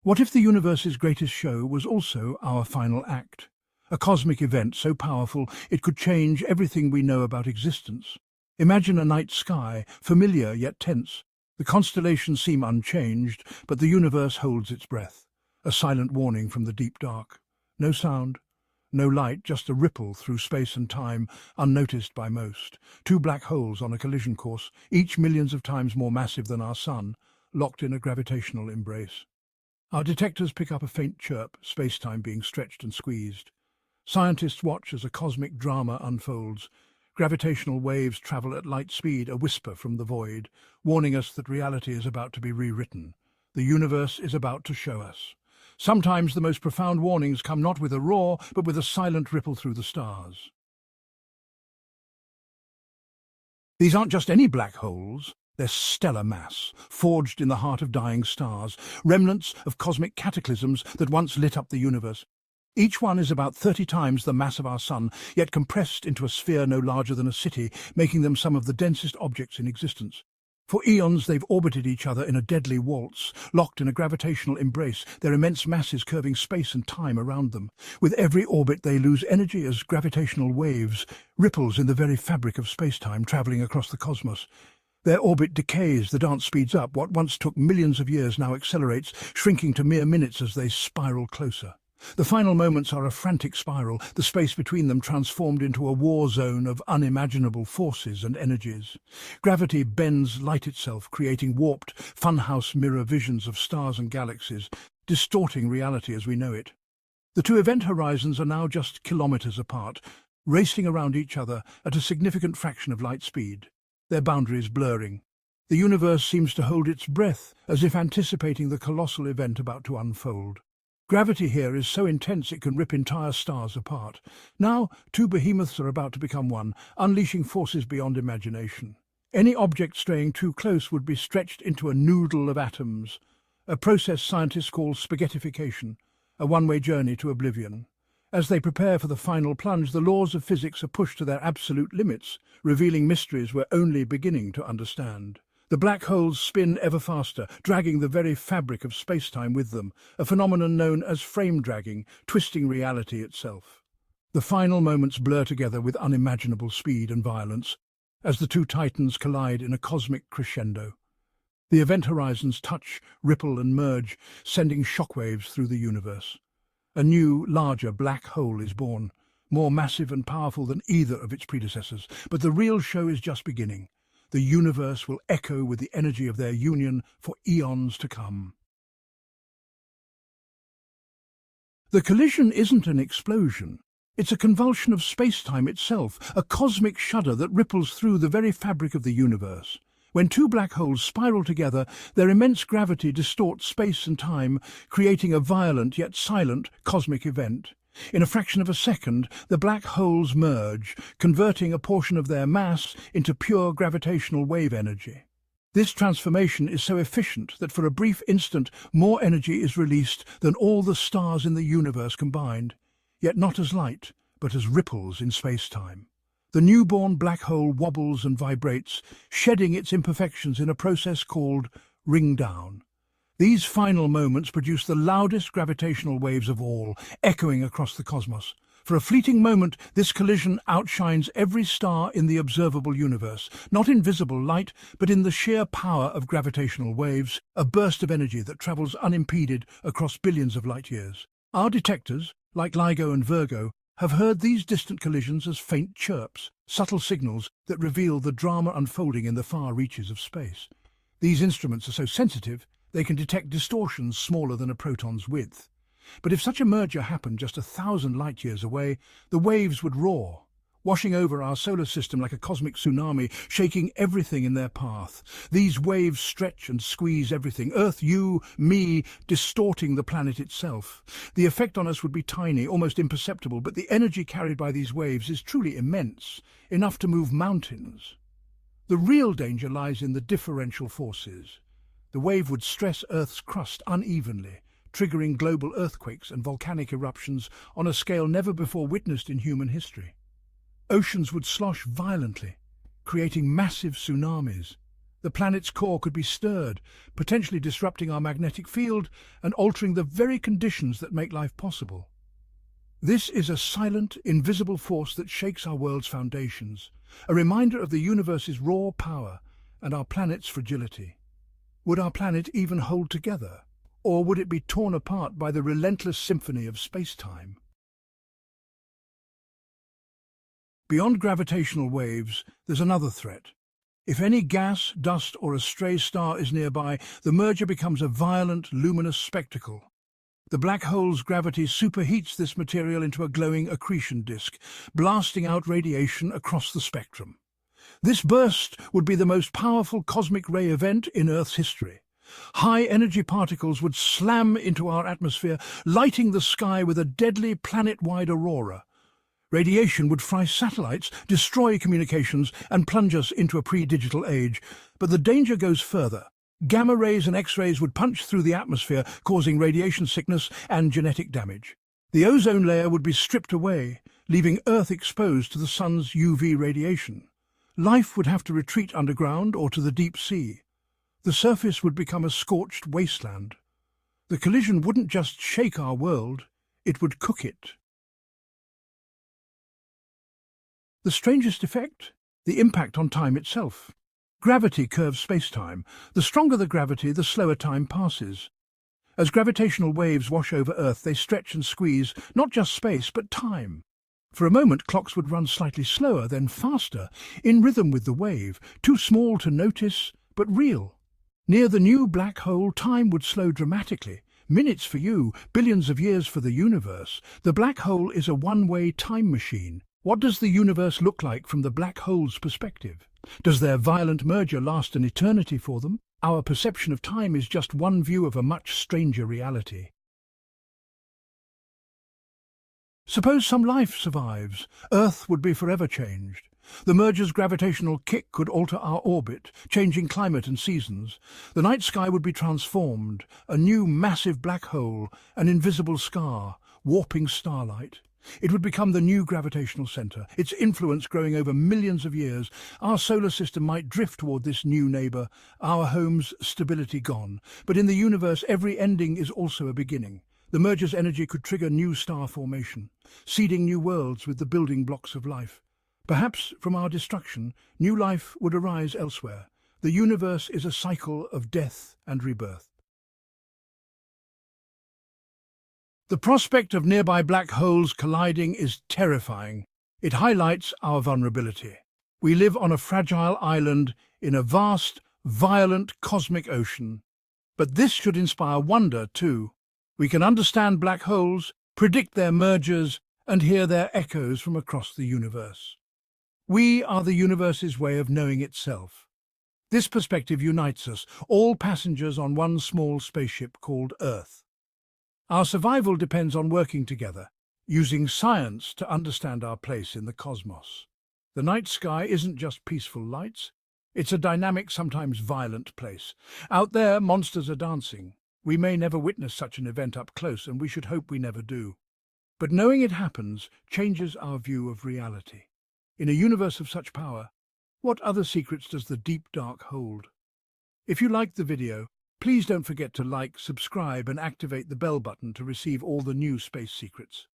What if the universe's greatest show was also our final act? A cosmic event so powerful it could change everything we know about existence. Imagine a night sky, familiar yet tense. The constellations seem unchanged, but the universe holds its breath. A silent warning from the deep dark. No sound, no light, just a ripple through space and time, unnoticed by most. Two black holes on a collision course, each millions of times more massive than our sun, locked in a gravitational embrace. Our detectors pick up a faint chirp, space-time being stretched and squeezed. Scientists watch as a cosmic drama unfolds. Gravitational waves travel at light speed, a whisper from the void, warning us that reality is about to be rewritten. The universe is about to show us. Sometimes the most profound warnings come not with a roar, but with a silent ripple through the stars. These aren't just any black holes. They're stellar mass, forged in the heart of dying stars, remnants of cosmic cataclysms that once lit up the universe. Each one is about 30 times the mass of our sun, yet compressed into a sphere no larger than a city, making them some of the densest objects in existence. For eons they've orbited each other in a deadly waltz, locked in a gravitational embrace, their immense masses curving space and time around them. With every orbit they lose energy as gravitational waves, ripples in the very fabric of space-time travelling across the cosmos. Their orbit decays, the dance speeds up. What once took millions of years now accelerates, shrinking to mere minutes as they spiral closer. The final moments are a frantic spiral, the space between them transformed into a war zone of unimaginable forces and energies. Gravity bends light itself, creating warped, funhouse mirror visions of stars and galaxies, distorting reality as we know it. The two event horizons are now just kilometers apart, racing around each other at a significant fraction of light speed, their boundaries blurring. The universe seems to hold its breath, as if anticipating the colossal event about to unfold. Gravity here is so intense it can rip entire stars apart. Now, two behemoths are about to become one, unleashing forces beyond imagination. Any object straying too close would be stretched into a noodle of atoms, a process scientists call spaghettification, a one-way journey to oblivion. As they prepare for the final plunge, the laws of physics are pushed to their absolute limits, revealing mysteries we're only beginning to understand. The black holes spin ever faster, dragging the very fabric of space-time with them, a phenomenon known as frame dragging, twisting reality itself. The final moments blur together with unimaginable speed and violence, as the two titans collide in a cosmic crescendo. The event horizons touch, ripple and merge, sending shockwaves through the universe. A new, larger black hole is born, more massive and powerful than either of its predecessors. But the real show is just beginning. The universe will echo with the energy of their union for eons to come. The collision isn't an explosion. It's a convulsion of space-time itself, a cosmic shudder that ripples through the very fabric of the universe. When two black holes spiral together, their immense gravity distorts space and time, creating a violent yet silent cosmic event. In a fraction of a second, the black holes merge, converting a portion of their mass into pure gravitational wave energy. This transformation is so efficient that for a brief instant more energy is released than all the stars in the universe combined, yet not as light, but as ripples in space-time. The newborn black hole wobbles and vibrates, shedding its imperfections in a process called ring-down. These final moments produce the loudest gravitational waves of all, echoing across the cosmos. For a fleeting moment, this collision outshines every star in the observable universe, not in visible light, but in the sheer power of gravitational waves, a burst of energy that travels unimpeded across billions of light-years. Our detectors, like LIGO and Virgo, have heard these distant collisions as faint chirps, subtle signals that reveal the drama unfolding in the far reaches of space. These instruments are so sensitive, they can detect distortions smaller than a proton's width. But if such a merger happened just 1,000 light-years away, the waves would roar, washing over our solar system like a cosmic tsunami, shaking everything in their path. These waves stretch and squeeze everything, Earth, you, me, distorting the planet itself. The effect on us would be tiny, almost imperceptible, but the energy carried by these waves is truly immense, enough to move mountains. The real danger lies in the differential forces. The wave would stress Earth's crust unevenly, triggering global earthquakes and volcanic eruptions on a scale never before witnessed in human history. Oceans would slosh violently, creating massive tsunamis, The planet's core could be stirred, potentially disrupting our magnetic field and altering the very conditions that make life possible. This is a silent, invisible force that shakes our world's foundations, a reminder of the universe's raw power and our planet's fragility. Would our planet even hold together, or would it be torn apart by the relentless symphony of space-time? Beyond gravitational waves, there's another threat. If any gas, dust, or a stray star is nearby, the merger becomes a violent, luminous spectacle. The black hole's gravity superheats this material into a glowing accretion disk, blasting out radiation across the spectrum. This burst would be the most powerful cosmic ray event in Earth's history. High-energy particles would slam into our atmosphere, lighting the sky with a deadly planet-wide aurora. Radiation would fry satellites, destroy communications, and plunge us into a pre-digital age. But the danger goes further. Gamma rays and X-rays would punch through the atmosphere, causing radiation sickness and genetic damage. The ozone layer would be stripped away, leaving Earth exposed to the sun's UV radiation. Life would have to retreat underground or to the deep sea. The surface would become a scorched wasteland. The collision wouldn't just shake our world, it would cook it. The strangest effect? The impact on time itself. Gravity curves space-time. The stronger the gravity, the slower time passes. As gravitational waves wash over Earth, they stretch and squeeze not just space, but time. For a moment, clocks would run slightly slower, then faster, in rhythm with the wave, too small to notice, but real. Near the new black hole, time would slow dramatically. Minutes for you, billions of years for the universe. The black hole is a one-way time machine. What does the universe look like from the black hole's perspective? Does their violent merger last an eternity for them? Our perception of time is just one view of a much stranger reality. Suppose some life survives. Earth would be forever changed. The merger's gravitational kick could alter our orbit, changing climate and seasons. The night sky would be transformed, a new massive black hole, an invisible scar, warping starlight. It would become the new gravitational center, its influence growing over millions of years. Our solar system might drift toward this new neighbor, our home's stability gone. But in the universe, every ending is also a beginning. The merger's energy could trigger new star formation, seeding new worlds with the building blocks of life. Perhaps from our destruction, new life would arise elsewhere. The universe is a cycle of death and rebirth. The prospect of nearby black holes colliding is terrifying. It highlights our vulnerability. We live on a fragile island in a vast, violent cosmic ocean. But this should inspire wonder too. We can understand black holes, predict their mergers, and hear their echoes from across the universe. We are the universe's way of knowing itself. This perspective unites us, all passengers on one small spaceship called Earth. Our survival depends on working together, using science to understand our place in the cosmos. The night sky isn't just peaceful lights. It's a dynamic, sometimes violent place. Out there, monsters are dancing. We may never witness such an event up close, and we should hope we never do. But knowing it happens changes our view of reality. In a universe of such power, what other secrets does the deep dark hold? If you liked the video, please don't forget to like, subscribe, and activate the bell button to receive all the new space secrets.